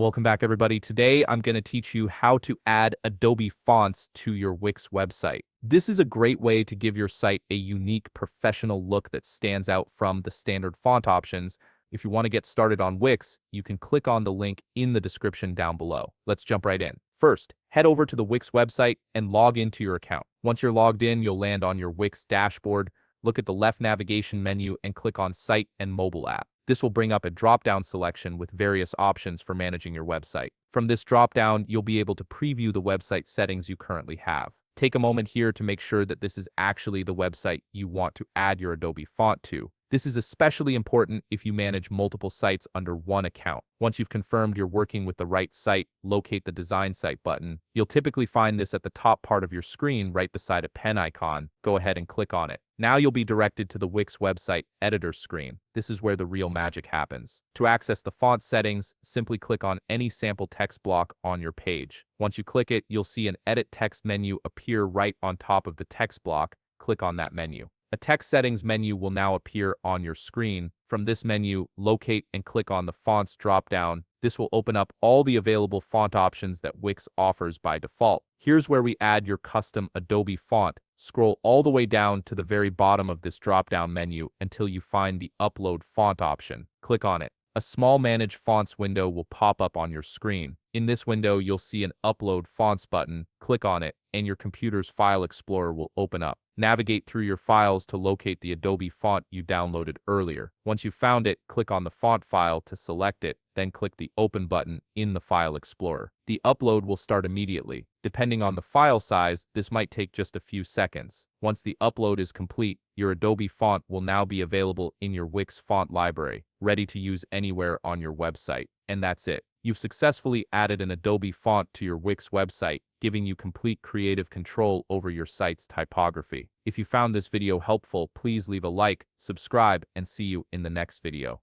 Welcome back, everybody. Today, I'm going to teach you how to add Adobe fonts to your Wix website. This is a great way to give your site a unique professional look that stands out from the standard font options. If you want to get started on Wix, you can click on the link in the description down below. Let's jump right in. First, head over to the Wix website and log into your account. Once you're logged in, you'll land on your Wix dashboard. Look at the left navigation menu and click on Site and Mobile App. This will bring up a drop-down selection with various options for managing your website. From this drop-down, you'll be able to preview the website settings you currently have. Take a moment here to make sure that this is actually the website you want to add your Adobe font to. This is especially important if you manage multiple sites under one account. Once you've confirmed you're working with the right site, locate the Design Site button. You'll typically find this at the top part of your screen right beside a pen icon. Go ahead and click on it. Now you'll be directed to the Wix website editor screen. This is where the real magic happens. To access the font settings, simply click on any sample text block on your page. Once you click it, you'll see an Edit Text menu appear right on top of the text block. Click on that menu. A text settings menu will now appear on your screen. From this menu, locate and click on the Fonts drop-down. This will open up all the available font options that Wix offers by default. Here's where we add your custom Adobe font. Scroll all the way down to the very bottom of this drop-down menu until you find the Upload Font option. Click on it. A small Manage Fonts window will pop up on your screen. In this window, you'll see an Upload Fonts button. Click on it, and your computer's File Explorer will open up. Navigate through your files to locate the Adobe font you downloaded earlier. Once you've found it, click on the font file to select it, then click the Open button in the File Explorer. The upload will start immediately. Depending on the file size, this might take just a few seconds. Once the upload is complete, your Adobe font will now be available in your Wix font library, ready to use anywhere on your website. And that's it. You've successfully added an Adobe font to your Wix website, giving you complete creative control over your site's typography. If you found this video helpful, please leave a like, subscribe, and see you in the next video.